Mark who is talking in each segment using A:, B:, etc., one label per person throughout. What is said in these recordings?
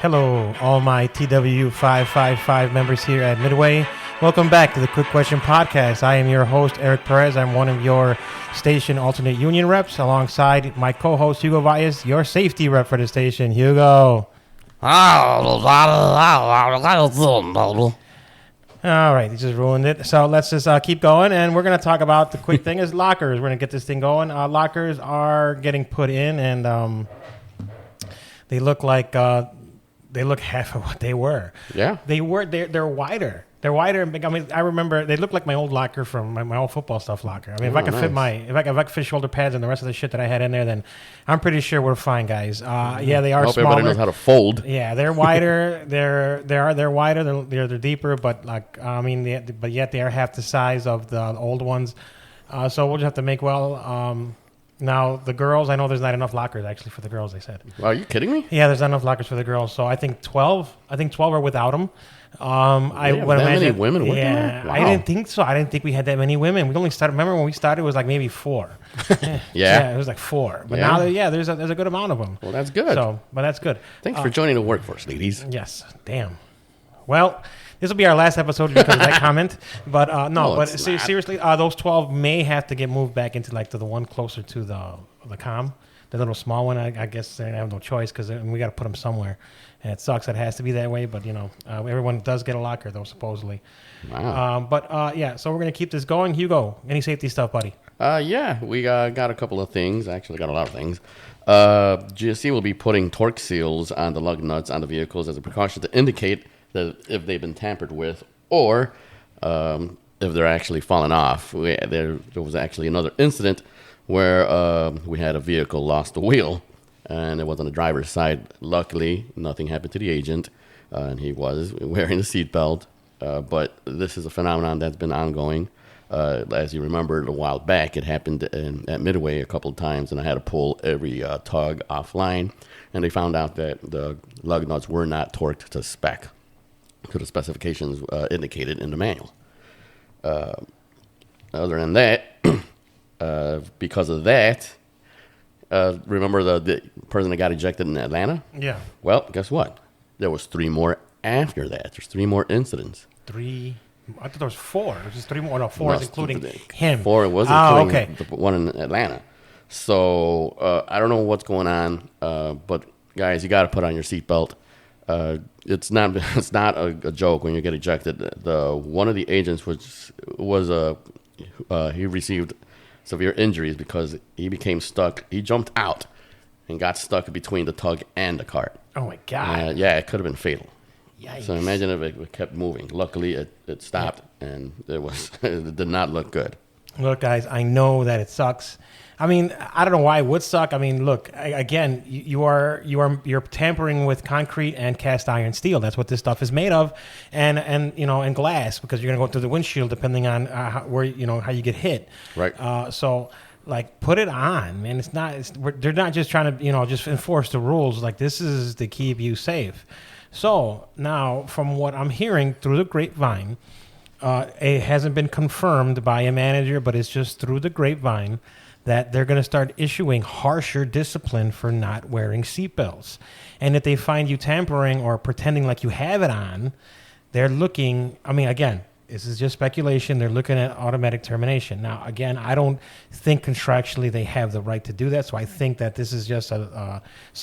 A: Hello, all my TW555 members here at Midway. Welcome back to the Quick Question Podcast. I am your host, Eric Perez. I'm one of your station alternate union reps alongside my co-host, Hugo Valles, your safety rep for the station. Hugo. All right, he just ruined it. So let's just keep going, and we're going to talk about the quick thing is lockers. We're going to get this thing going. Lockers are getting put in, and they look like... they look half of what they were.
B: Yeah.
A: They're wider. They're wider and big. I mean, I remember they look like my old locker from my old football stuff locker. I mean, if I could fit shoulder pads and the rest of the shit that I had in there, then I'm pretty sure we're fine, guys. Yeah, they are
B: I hope
A: smaller.
B: everybody knows how to fold.
A: Yeah, they're wider. they're wider. They're deeper, but but yet they are half the size of the old ones. So we'll just have to make Now, the girls, I know there's not enough lockers, actually, for the girls, they said.
B: Are you kidding me?
A: Yeah, there's not enough lockers for the girls. So I think 12 are without them.
B: I would imagine many women working there? Wow.
A: I didn't think so. I didn't think we had that many women. We only started, remember when we started, it was like maybe 4.
B: Yeah,
A: it was like 4. But now, there's a good amount of them.
B: Well, that's good.
A: But that's good.
B: Thanks for joining the workforce, ladies.
A: Yes, damn. Well... This will be our last episode because of that comment. But seriously, those 12 may have to get moved back into to the one closer to the comm. The little small one, I guess they have no choice because we got to put them somewhere. And it sucks that it has to be that way. But, everyone does get a locker, though, supposedly.
B: Wow.
A: So we're going to keep this going. Hugo, any safety stuff, buddy?
B: Yeah, we got a couple of things. Actually, got a lot of things. GSC will be putting torque seals on the lug nuts on the vehicles as a precaution to indicate that if they've been tampered with or if they're actually falling off. There was actually another incident where we had a vehicle lost the wheel, and it was on the driver's side. Luckily, nothing happened to the agent, and he was wearing a seatbelt. But this is a phenomenon that's been ongoing. As you remember, a while back, it happened at Midway a couple of times, and I had to pull every tug offline, and they found out that the lug nuts were not torqued to spec. To the specifications indicated in the manual. Other than that, because of that, remember the person that got ejected in Atlanta?
A: Yeah.
B: Well, guess what? There was 3 more after that. There's 3 more incidents.
A: 3? I thought there was 4. There's just 3 more. No, 4 is including him.
B: 4 was including the one in Atlanta. So I don't know what's going on, but guys, you got to put on your seatbelt. It's not a joke when you get ejected. One of the agents he received severe injuries because he became stuck. He jumped out and got stuck between the tug and the cart.
A: Oh my God!
B: It could have been fatal.
A: Yikes.
B: So imagine if it kept moving. Luckily, it stopped, and it did not look good.
A: Look, guys, I know that it sucks. I mean, I don't know why it would suck. I mean, look, again, you're tampering with concrete and cast iron steel. That's what this stuff is made of, and glass because you're gonna go through the windshield depending on how you get hit.
B: Right.
A: So put it on, man. They're not just trying to just enforce the rules. Like this is to keep you safe. So now, from what I'm hearing through the grapevine, it hasn't been confirmed by a manager, but it's just through the grapevine that they're going to start issuing harsher discipline for not wearing seatbelts. And if they find you tampering or pretending like you have it on, they're looking, again, this is just speculation. They're looking at automatic termination. Now, again, I don't think contractually they have the right to do that. So I think that this is just something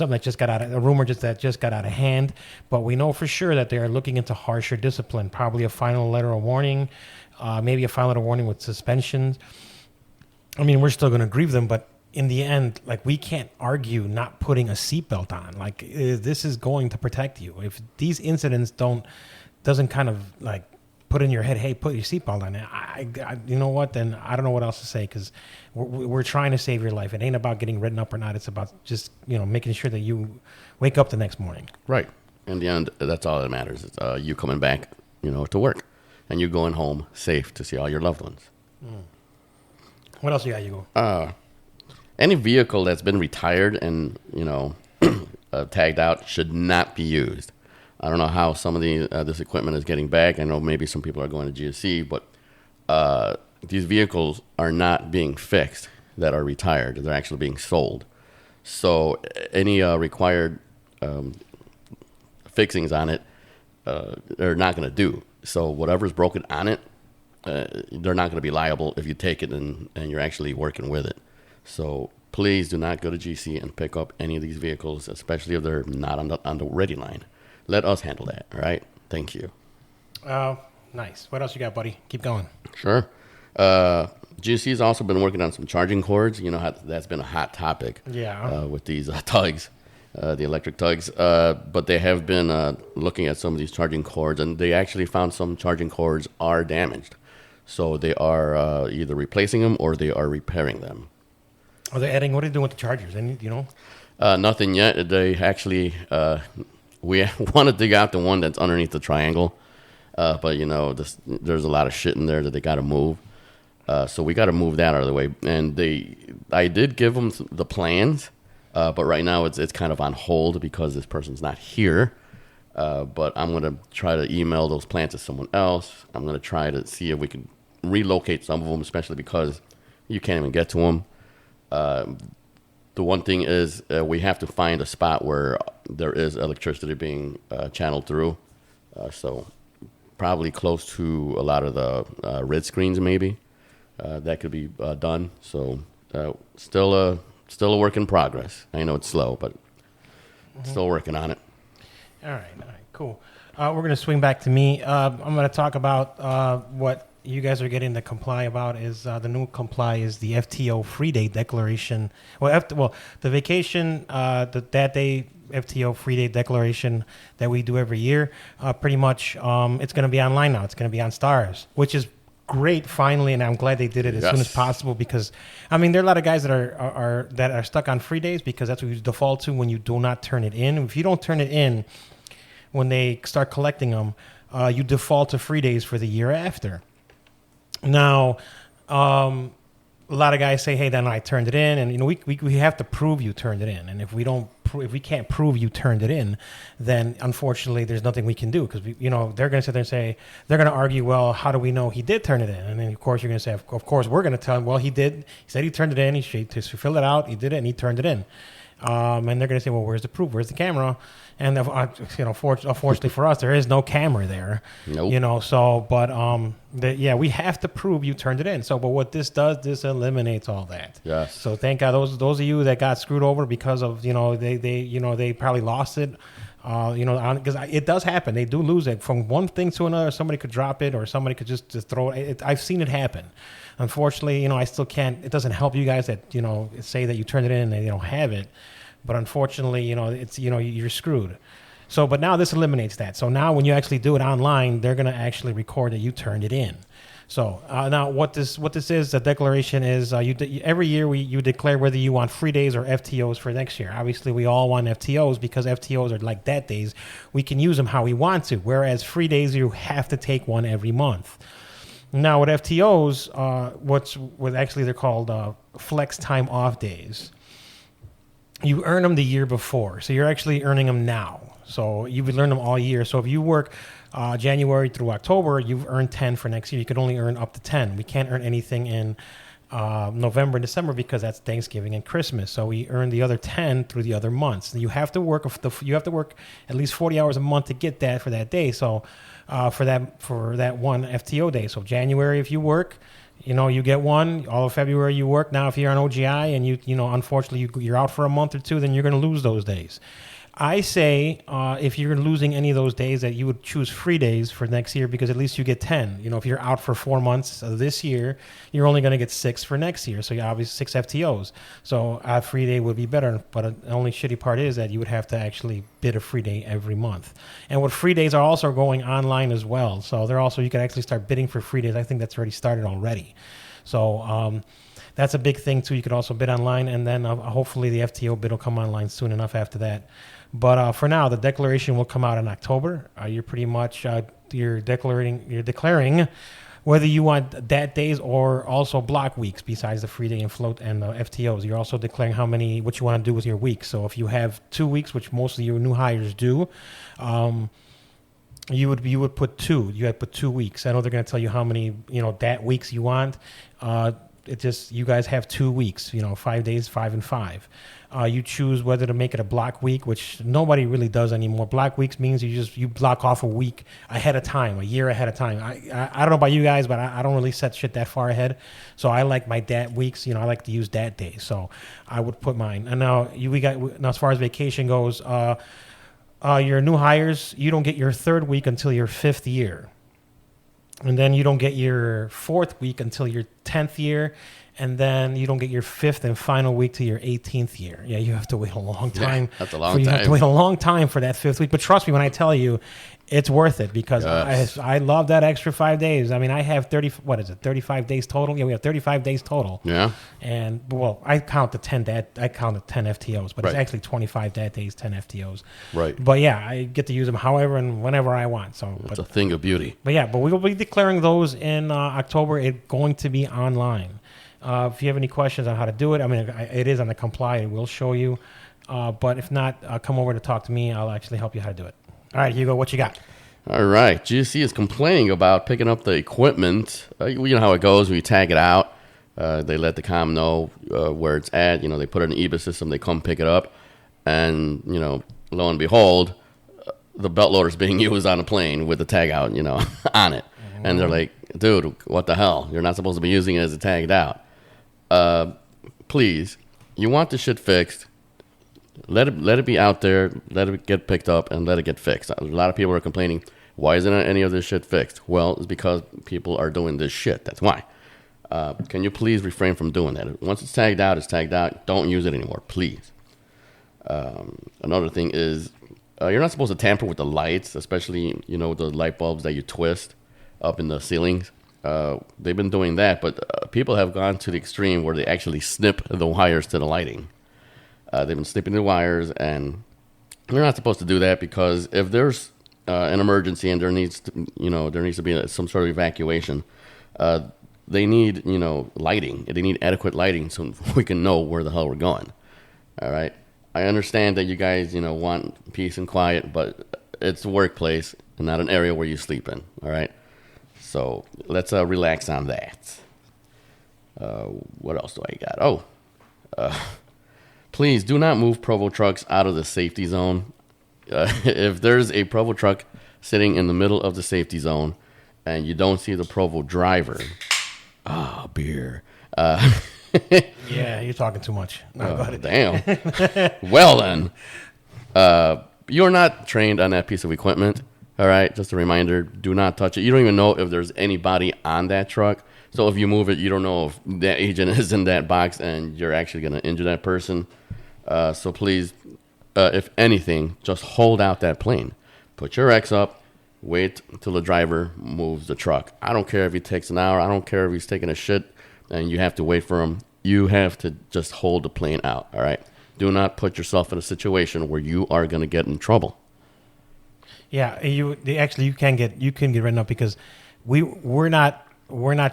A: that just got a rumor that just got out of hand. But we know for sure that they're looking into harsher discipline, probably a final letter of warning, maybe a final letter of warning with suspensions. We're still going to grieve them, but in the end, we can't argue not putting a seatbelt on. This is going to protect you. If these incidents doesn't kind of put in your head, hey, put your seatbelt on. I you know what? Then I don't know what else to say because we're trying to save your life. It ain't about getting written up or not. It's about just making sure that you wake up the next morning.
B: Right. In the end, that's all that matters. It's you coming back, to work, and you going home safe to see all your loved ones.
A: Mm. What else you got, Hugo?
B: Any vehicle that's been retired and, tagged out should not be used. I don't know how some of this equipment is getting back. I know maybe some people are going to GSC, but these vehicles are not being fixed that are retired. They're actually being sold. So any required fixings on it, they're not going to do. So whatever's broken on it, they're not going to be liable if you take it and you're actually working with it. So please do not go to GC and pick up any of these vehicles, especially if they're not on the ready line. Let us handle that, all right? Thank you.
A: Nice. What else you got, buddy? Keep going.
B: Sure. GC's also been working on some charging cords. You know how that's been a hot topic.
A: Yeah.
B: With these tugs, the electric tugs. But they have been looking at some of these charging cords, and they actually found some charging cords are damaged. So they are either replacing them or they are repairing them.
A: Are they adding? What are they doing with the chargers? Any, you know?
B: Nothing yet. They actually we want to dig out the one that's underneath the triangle. But, you know, there's a lot of shit in there that they got to move. So we got to move that out of the way. And I did give them the plans, but right now it's kind of on hold because this person's not here. But I'm going to try to email those plans to someone else. I'm going to try to see if we can relocate some of them, especially because you can't even get to them. The one thing is we have to find a spot where there is electricity being channeled through. So probably close to a lot of the red screens, maybe that could be done. So still a work in progress. I know it's slow, but still working on it.
A: All right, cool. We're going to swing back to me. I'm going to talk about what you guys are getting to comply about is the new comply is the FTO Freeday declaration. The vacation, that day FTO Freeday declaration that we do every year. Pretty much, it's going to be online now. It's going to be on Stars, which is great finally, and I'm glad they did it as soon as possible because, I mean, there are a lot of guys that are stuck on free days because that's what you default to when you do not turn it in. If you don't turn it in when they start collecting them, you default to free days for the year after. Now, a lot of guys say, "Hey, then I turned it in," and you know we have to prove you turned it in. And if we can't prove you turned it in, then unfortunately there's nothing we can do because they're going to sit there and say they're going to argue, "Well, how do we know he did turn it in?" And then of course you're going to say, "Of course we're going to tell him, well, he did. He said he turned it in. He filled it out. He did it, and he turned it in." And they're going to say, "Well, where's the proof? Where's the camera?" And unfortunately for us, there is no camera there.
B: Nope.
A: We have to prove you turned it in. So, but what this does, this eliminates all that.
B: Yes.
A: So thank God those of you that got screwed over because of they probably lost it. Because it does happen. They do lose it from one thing to another. Somebody could drop it, or somebody could just throw it. I've seen it happen. Unfortunately, I still can't. It doesn't help you guys that say that you turned it in and they don't have it. But unfortunately, it's you're screwed. So, but now this eliminates that. So now when you actually do it online, they're going to actually record that you turned it in. So now what this is, the declaration is every year you declare whether you want free days or FTOs for next year. Obviously, we all want FTOs because FTOs are like that days. We can use them how we want to, whereas free days, you have to take one every month. Now with FTOs, they're called flex time off days. You earn them the year before, so you're actually earning them now. So you would learn them all year. So if you work January through October, you've earned 10 for next year. You can only earn up to 10. We can't earn anything in November and December because that's Thanksgiving and Christmas. So we earn the other 10 through the other months. You have to work at least 40 hours a month to get that for that day. So for that one FTO day. So January, if you work, you get one. All of February you work. Now, if you're on OGI and unfortunately you're out for a month or two, then you're going to lose those days. I say if you're losing any of those days that you would choose free days for next year because at least you get 10. If you're out for 4 months this year, you're only going to get 6 for next year. So you obviously 6 FTOs. So a free day would be better. But the only shitty part is that you would have to actually bid a free day every month. And what free days are also going online as well. So you can actually start bidding for free days. I think that's already started already. So that's a big thing too. You could also bid online, and then hopefully the FTO bid will come online soon enough after that. But for now, the declaration will come out in October. You're pretty much you're declaring whether you want that days or also block weeks besides the free day and float and the FTOs. You're also declaring what you want to do with your weeks. So if you have 2 weeks, which most of your new hires do, you would put 2. You had put 2 weeks. I know they're going to tell you how many that weeks you want. it just you guys have 2 weeks. 5 days, 5 and 5. You choose whether to make it a block week, which nobody really does anymore. Block weeks means you block off a week ahead of time, a year ahead of time. I don't know about you guys, but I don't really set shit that far ahead. So I like my dat weeks. I like to use dat days. So I would put mine. And now now as far as vacation goes, your new hires, you don't get your 3rd week until your 5th year. And then you don't get your 4th week until your 10th year. And then you don't get your 5th and final week to your 18th year. Yeah, you have to wait a long time.
B: Yeah, that's a long time.
A: You have to wait a long time for that 5th week. But trust me when I tell you, it's worth it because
B: yes.
A: I love that extra 5 days. I mean, I have 35 days total? Yeah, we have 35 days total.
B: Yeah.
A: And, well, I count the 10 FTOs, but
B: right.
A: It's actually 25 dat days, 10 FTOs.
B: Right.
A: But, yeah, I get to use them however and whenever I want. So
B: it's a thing of beauty.
A: But, yeah, we will be declaring those in October. It's going to be online. If you have any questions on how to do it, I mean, it is on the comply. It will show you. But if not, come over to talk to me. I'll actually help you how to do it. All right, Hugo, what you got?
B: All right. GSC is complaining about picking up the equipment. You know how it goes when you tag it out. They let the comm know where it's at. They put it in the EBIS system. They come pick it up. And, lo and behold, the belt loader is being used on a plane with the tag out, on it. Mm-hmm. And they're like, dude, what the hell? You're not supposed to be using it as a tagged out. Please, you want the shit fixed, let it be out there, let it get picked up, and let it get fixed. A lot of people are complaining, why isn't any of this shit fixed? Well, it's because people are doing this shit. That's why. Can you please refrain from doing that? Once it's tagged out, it's tagged out. Don't use it anymore, please. Another thing is, you're not supposed to tamper with the lights, especially, the light bulbs that you twist up in the ceilings. They've been doing that, but people have gone to the extreme where they actually snip the wires to the lighting. They've been snipping the wires, and you're not supposed to do that because if there's an emergency and there needs to be some sort of evacuation, they need lighting. They need adequate lighting so we can know where the hell we're going. All right. I understand that you guys want peace and quiet, but it's a workplace and not an area where you sleep in. All right. So let's relax on that. What else do I got? Please do not move Provo trucks out of the safety zone. If there's a Provo truck sitting in the middle of the safety zone and you don't see the Provo driver, beer.
A: Yeah, you're talking too much. No, go ahead.
B: Damn. Well then, you're not trained on that piece of equipment. All right, just a reminder, do not touch it. You don't even know if there's anybody on that truck. So if you move it, you don't know if that agent is in that box and you're actually going to injure that person. So please, if anything, just hold out that plane. Put your X up, wait until the driver moves the truck. I don't care if he takes an hour. I don't care if he's taking a shit and you have to wait for him. You have to just hold the plane out, all right? Do not put yourself in a situation where you are going to get in trouble.
A: Yeah, you can get written up because we're not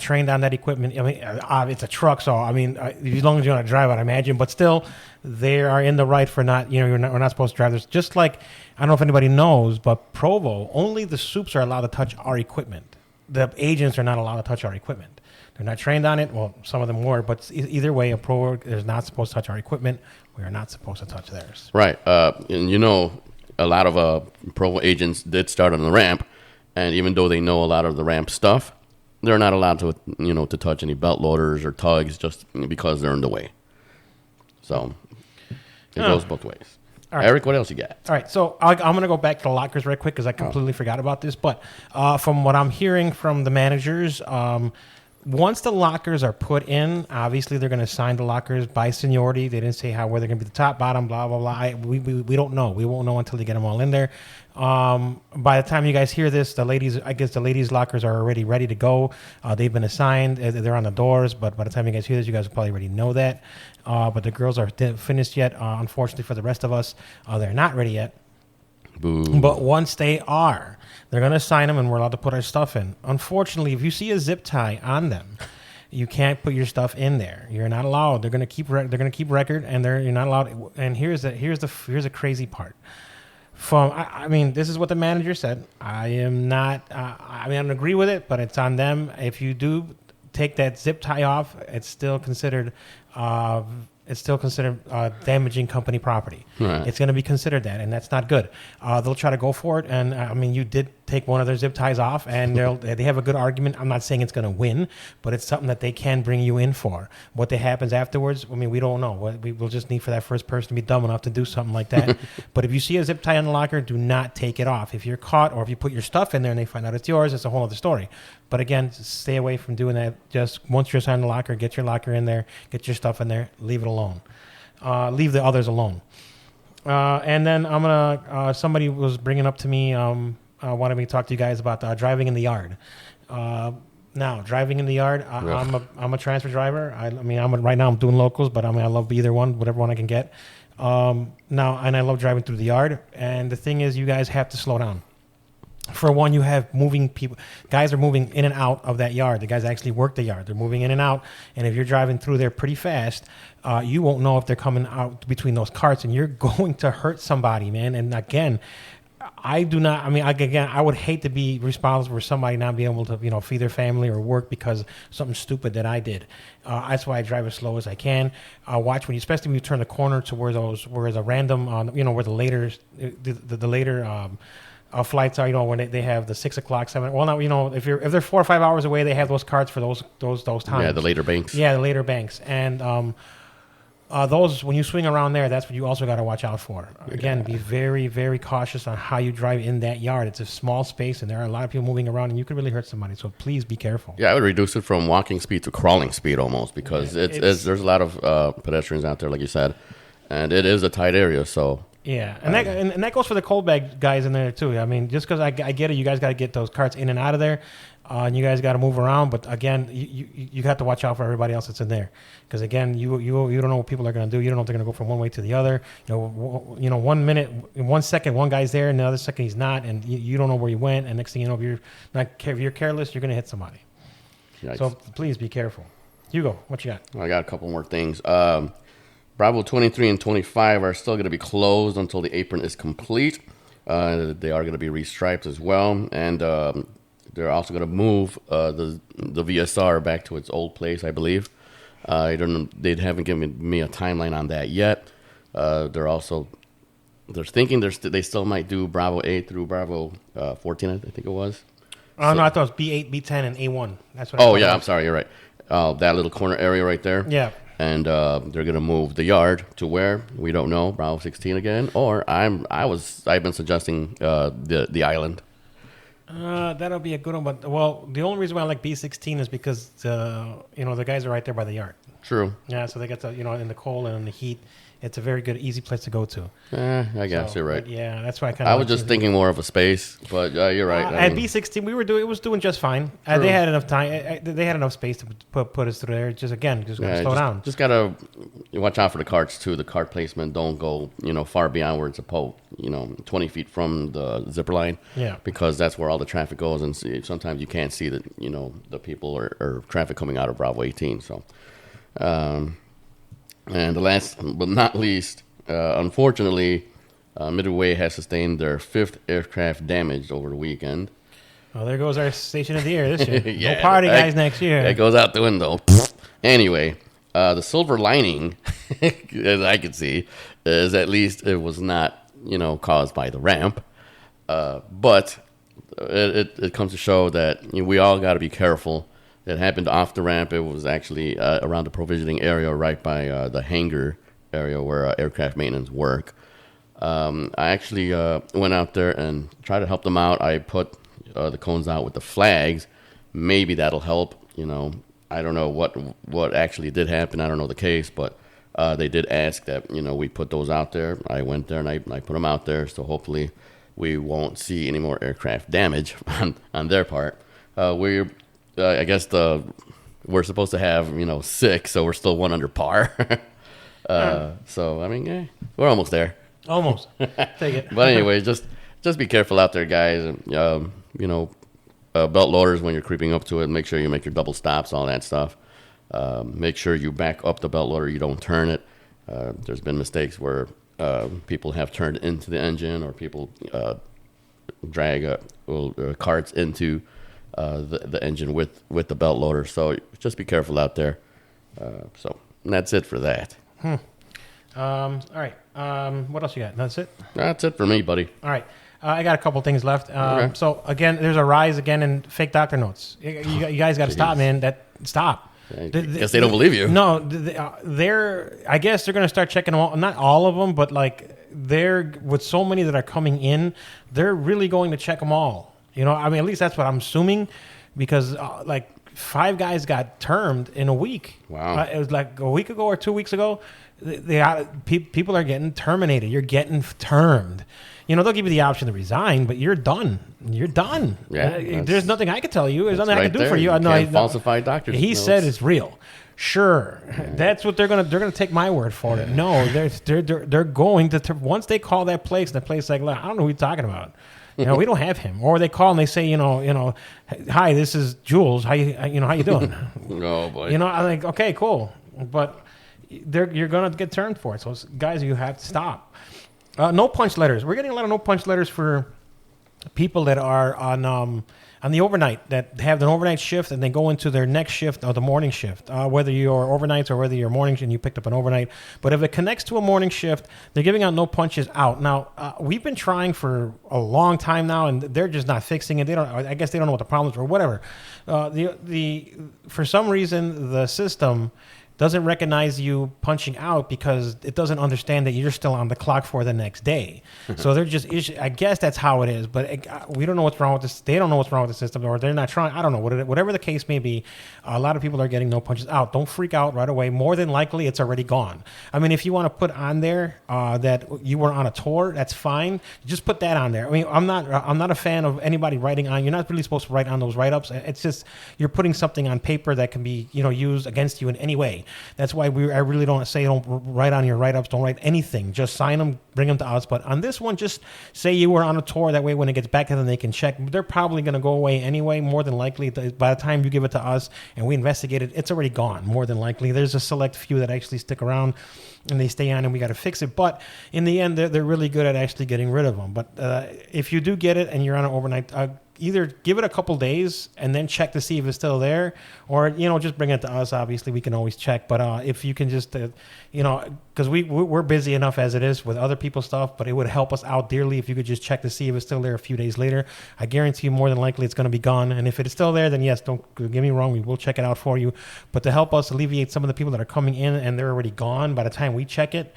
A: trained on that equipment. I mean, it's a truck, so I mean, as long as you want to drive it, I imagine. But still, they are in the right for not. We're not supposed to drive this. Just like I don't know if anybody knows, but Provo, only the soups are allowed to touch our equipment. The agents are not allowed to touch our equipment. They're not trained on it. Well, some of them were, but either way, a Provo is not supposed to touch our equipment. We are not supposed to touch theirs.
B: Right, and a lot of Provo agents did start on the ramp, and even though they know a lot of the ramp stuff, they're not allowed to, to touch any belt loaders or tugs just because they're in the way. So it goes both ways. All right. Eric, what else you got?
A: All right, so I'm going to go back to the lockers right quick because I completely forgot about this. But from what I'm hearing from the managers, once the lockers are put in, obviously they're going to assign the lockers by seniority. They didn't say where they're going to be the top, bottom, blah, blah, blah. We don't know. We won't know until they get them all in there. By the time you guys hear this, the ladies' lockers are already ready to go. They've been assigned. They're on the doors, but by the time you guys hear this, you guys will probably already know that. But the girls aren't finished yet. Unfortunately for the rest of us, they're not ready yet.
B: Boo.
A: But once they are, they're going to assign them, and we're allowed to put our stuff in. Unfortunately, if you see a zip tie on them, you can't put your stuff in there. You're not allowed. They're going to keep record, and you're not allowed. And here's the crazy part. I mean, this is what the manager said. I am not. I don't agree with it, but it's on them. If you do take that zip tie off, it's still considered damaging company property.
B: Right.
A: It's going to be considered that, and that's not good. They'll try to go for it, and I mean, you did take one of their zip ties off, and they have a good argument. I'm not saying it's going to win, but it's something that they can bring you in for. What happens afterwards, I mean, we don't know. We'll just need for that first person to be dumb enough to do something like that. But if you see a zip tie on the locker, do not take it off. If you're caught, or if you put your stuff in there and they find out it's yours, it's a whole other story. But again, stay away from doing that. Just once you're assigned the locker, get your locker in there, get your stuff in there, leave it alone. Leave the others alone. And then I'm gonna. Somebody was bringing up to me, wanted me to talk to you guys about driving in the yard. Now, driving in the yard, I'm a transfer driver. Right now I'm doing locals, but I love either one, whatever one I can get. Now, and I love driving through the yard. And the thing is, you guys have to slow down. For one, you have moving people. Guys are moving in and out of that yard. The guys actually work the yard. They're moving in and out. And if you're driving through there pretty fast, you won't know if they're coming out between those carts, and you're going to hurt somebody, man. And again, I do not. I mean, again, I would hate to be responsible for somebody not being able to, feed their family or work because something stupid that I did. That's why I drive as slow as I can. Watch especially when you turn the corner to where the random, where the later, the later. Flights are, when they have the 6 o'clock, 7. Well, now, if they're 4 or 5 hours away, they have those carts for those times.
B: Yeah, the later banks.
A: Yeah, the later banks, and those, when you swing around there, that's what you also got to watch out for. Again, be very, very cautious on how you drive in that yard. It's a small space, and there are a lot of people moving around, and you could really hurt somebody. So please be careful.
B: Yeah, I would reduce it from walking speed to crawling speed almost, because there's a lot of pedestrians out there, like you said, and it is a tight area. So.
A: Yeah, and that goes for the cold bag guys in there too. I mean, just because I get it, you guys got to get those carts in and out of there, and you guys got to move around. But again, you have to watch out for everybody else that's in there, because again, you don't know what people are going to do. You don't know if they're going to go from one way to the other. 1 minute, in 1 second, one guy's there, and the other second he's not, and you don't know where he went. And next thing you know, if you're careless, you're going to hit somebody. Yikes. So please be careful. Hugo, what you got?
B: I got a couple more things. Bravo 23 and 25 are still going to be closed until the apron is complete. They are going to be restriped as well. And they're also going to move the VSR back to its old place, I believe. They haven't given me a timeline on that yet. They're thinking they still might do Bravo 8 through Bravo 14, I think it was.
A: No, I thought it was B8, B10, and A1. That's what.
B: Oh, yeah, I'm sorry, you're right. That little corner area right there.
A: Yeah.
B: And they're gonna move the yard to where we don't know, Bravo 16 again, or I've been suggesting the island.
A: That'll be a good one, but the only reason why I like B16 is because the guys are right there by the yard.
B: True.
A: Yeah, so they get in the cold and in the heat. It's a very good, easy place to go to.
B: I guess you're right.
A: Yeah, that's why I kind of.
B: I was just thinking more of a space, but you're right.
A: At B16, it was doing just fine. They had enough time. They had enough space to put us through there. Just slow down.
B: Just gotta watch out for the carts too. The cart placement don't go far beyond where it's supposed. 20 feet from the zipper line.
A: Yeah.
B: Because that's where all the traffic goes, and sometimes you can't see the people or traffic coming out of Bravo 18. So. And the last but not least, unfortunately, Midway has sustained their 5th aircraft damage over the weekend.
A: Well, there goes our Station of the Year this year.
B: Yeah,
A: no party, guys, next year.
B: That goes out the window. Anyway, the silver lining, as I can see, is at least it was not, caused by the ramp. But it comes to show that we all got to be careful. It happened off the ramp. It was actually around the provisioning area right by the hangar area where aircraft maintenance work. I actually went out there and tried to help them out. I put the cones out with the flags. Maybe that'll help. I don't know what actually did happen. I don't know the case, but they did ask that, we put those out there. I went there and I put them out there. So hopefully we won't see any more aircraft damage on their part. I guess we're supposed to have 6, so we're still 1 under par. So we're almost there.
A: Almost. Take it.
B: But anyway, just be careful out there, guys. Belt loaders when you're creeping up to it. Make sure you make your double stops, all that stuff. Make sure you back up the belt loader. You don't turn it. There's been mistakes where people have turned into the engine, or people drag carts into the engine with the belt loader. So just be careful out there. So and that's it for that.
A: All right. What else you got? That's it?
B: That's it for me, buddy.
A: All right. I got a couple things left.
B: Okay.
A: So, again, there's a rise again in fake doctor notes. You guys got to stop, man. Stop.
B: I guess they don't believe you.
A: No, I guess they're going to start checking them all. Not all of them, but like they're with so many that are coming in, they're really going to check them all. You know, I mean, at least that's what I'm assuming, because like 5 guys got termed in a week.
B: Wow.
A: It was like a week ago or 2 weeks ago. People are getting terminated. You're getting termed. You know, they'll give you the option to resign, but you're done. You're done.
B: Yeah,
A: there's nothing I can tell you. There's nothing I can do for you.
B: You can't falsify doctors'
A: He
B: notes.
A: said it's real. Sure, that's what they're gonna take my word for it. No, they're going to once they call that place, and the place like, I don't know who you're talking about. You know, we don't have him. Or they call and they say, you know, hi, this is Jules. How you doing?
B: Oh boy.
A: You know, I'm like, okay, cool, but you're gonna get termed for it. So guys, you have to stop. No punch letters. We're getting a lot of no punch letters for people that are on the overnight, that have an overnight shift and they go into their next shift or the morning shift, whether you're overnights or whether you're mornings and you picked up an overnight. But if it connects to a morning shift, they're giving out no punches out. Now, we've been trying for a long time now, and they're just not fixing it. I guess they don't know what the problems are or whatever. For some reason, the system doesn't recognize you punching out because it doesn't understand that you're still on the clock for the next day. So they're just, I guess that's how it is, but we don't know what's wrong with this. They don't know what's wrong with the system, or they're not trying. I don't know. Whatever the case may be, a lot of people are getting no punches out. Don't freak out right away. More than likely, it's already gone. I mean, if you want to put on there that you were on a tour, that's fine. Just put that on there. I mean, I'm not a fan of anybody writing on. You're not really supposed to write on those write-ups. It's just you're putting something on paper that can be, used against you in any way. That's why I really don't say don't write on your write-ups. Don't write anything. Just sign them, bring them to us. But on this one, just say you were on a tour. That way, when it gets back to them, they can check. They're probably going to go away anyway. More than likely, by the time you give it to us and we investigate it, it's already gone. More than likely, there's a select few that actually stick around and they stay on, and we got to fix it. But in the end, they're really good at actually getting rid of them. But if you do get it and you're on an overnight, either give it a couple days and then check to see if it's still there, or just bring it to us. Obviously, we can always check. But if you can just because we're busy enough as it is with other people's stuff, but it would help us out dearly if you could just check to see if it's still there a few days later. I guarantee you more than likely it's going to be gone. And if it's still there, then yes, don't get me wrong, we will check it out for you. But to help us alleviate some of the people that are coming in and they're already gone by the time we check it,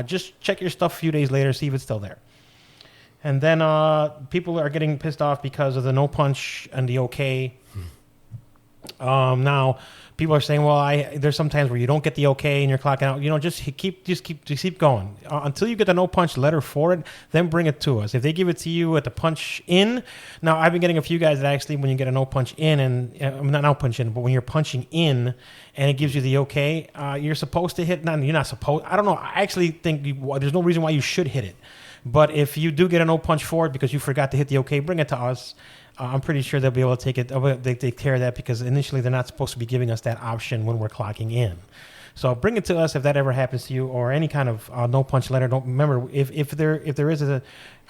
A: just check your stuff a few days later, see if it's still there. And then people are getting pissed off because of the no punch and the okay. Now people are saying, well, there's some times where you don't get the okay and you're clocking out. Just keep going until you get the no punch letter for it. Then bring it to us. If they give it to you at the punch in, now I've been getting a few guys that actually, when you get a no punch in and not no punch in, but when you're punching in and it gives you the okay, you're supposed to hit. You're not supposed. I don't know. I actually think there's no reason why you should hit it. But if you do get a no punch for it because you forgot to hit the okay, bring it to us. I'm pretty sure they'll be able to take it. They take care of that because initially they're not supposed to be giving us that option when we're clocking in. So bring it to us if that ever happens to you, or any kind of no punch letter. Don't remember if there is a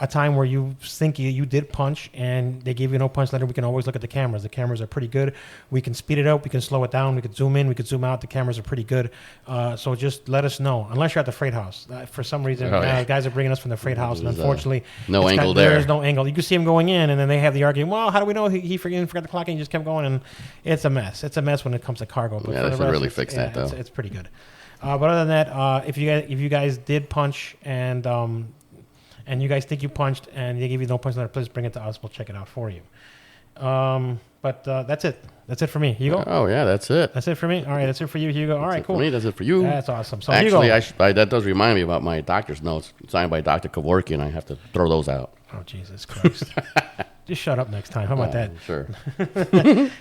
A: time where you think you did punch and they gave you a no punch letter, we can always look at the cameras. The cameras are pretty good. We can speed it up, we can slow it down, we can zoom in, we can zoom out. The cameras are pretty good. So just let us know. Unless you're at the freight house, for some reason, guys are bringing us from the freight house, and unfortunately,
B: no angle there.
A: There's no angle. You can see him going in, and then they have the argument. Well, how do we know he forgot the clock and he just kept going? And it's a mess. It's a mess when it comes to cargo. But
B: yeah, they should really fix that though.
A: It's pretty good. But other than that, if you guys did punch and you guys think you punched and they give you no punch letter, please bring it to us. We'll check it out for you. But that's it. That's it for me. Hugo?
B: Oh, yeah, that's it.
A: That's it for me? All right, that's it for you, Hugo. All right, cool.
B: For me, that's it for you.
A: That's awesome. So,
B: actually,
A: Hugo,
B: that does remind me about my doctor's notes signed by Dr. Kevorkian, and I have to throw those out.
A: Oh, Jesus Christ. Just shut up next time. How about that?
B: Sure.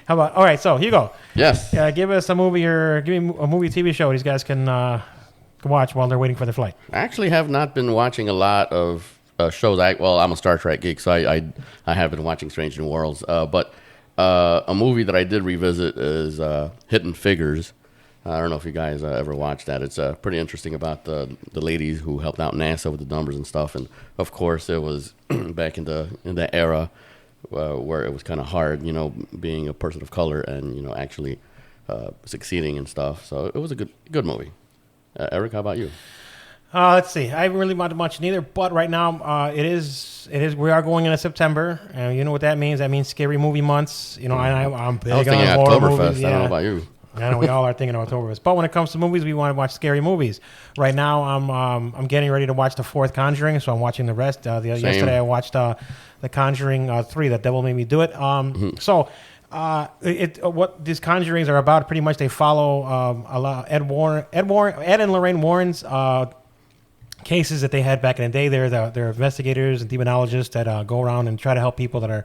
A: How about, all right, so Hugo.
B: Yes.
A: Give us a movie give me a movie TV show these guys can watch while they're waiting for their flight.
B: I actually have not been watching a lot of shows. I'm a Star Trek geek, so I have been watching Strange New Worlds. But a movie that I did revisit is Hidden Figures. I don't know if you guys ever watched that. It's pretty interesting about the ladies who helped out NASA with the numbers and stuff. And of course, it was back in the era where it was kind of hard, being a person of color and actually succeeding and stuff. So it was a good movie. Eric, how about you?
A: Let's see. I haven't really watched much neither, but right now it is. We are going into September, and you know what that means. That means scary movie months. I'm big
B: I was thinking
A: on horror
B: Oktoberfest.
A: movies.
B: I don't know about you.
A: I know we all are thinking Oktoberfest, but when it comes to movies, we want to watch scary movies. Right now, I'm getting ready to watch the fourth Conjuring, so I'm watching the rest. Yesterday, I watched The Conjuring 3. The Devil Made Me Do It. So. What these Conjurings are about? Pretty much, they follow Ed and Lorraine Warren's cases that they had back in the day. They're investigators and demonologists that go around and try to help people that are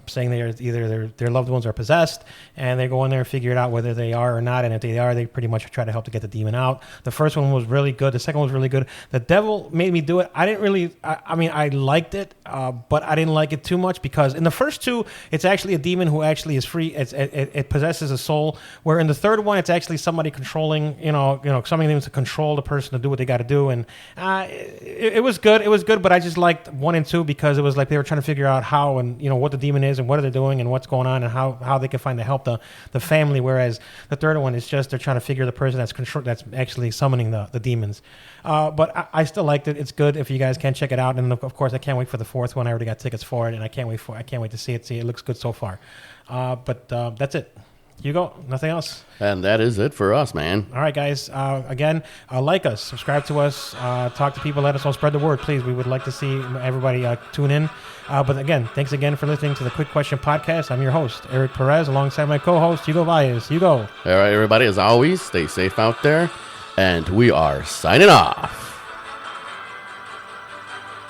A: saying their loved ones are possessed, and they go in there and figure it out whether they are or not. And if they are, they pretty much try to help to get the demon out. The first one was really good. The second one was really good. The Devil Made Me Do It. I didn't really. I liked it, but I didn't like it too much because in the first two, it's actually a demon who actually is free. It possesses a soul. Where in the third one, it's actually somebody controlling. Somebody to control the person to do what they got to do. And it was good. It was good, but I just liked 1 and 2 because it was like they were trying to figure out how and what the demon is and what are they doing and what's going on and how they can find to help the family. Whereas the third one is just they're trying to figure the person that's actually summoning the demons. But I still liked it. It's good if you guys can check it out. And of course, I can't wait for the fourth one. I already got tickets for it, and I can't wait to see it. It looks good so far. But that's it. Hugo, nothing else?
B: And that is it for us, man.
A: All right, guys. Again, like us, subscribe to us, talk to people, let us know, spread the word, please. We would like to see everybody tune in. But again, thanks again for listening to the Quick Question Podcast. I'm your host, Eric Perez, alongside my co-host, Hugo Valles. Hugo.
B: All right, everybody, as always, stay safe out there, and we are signing off.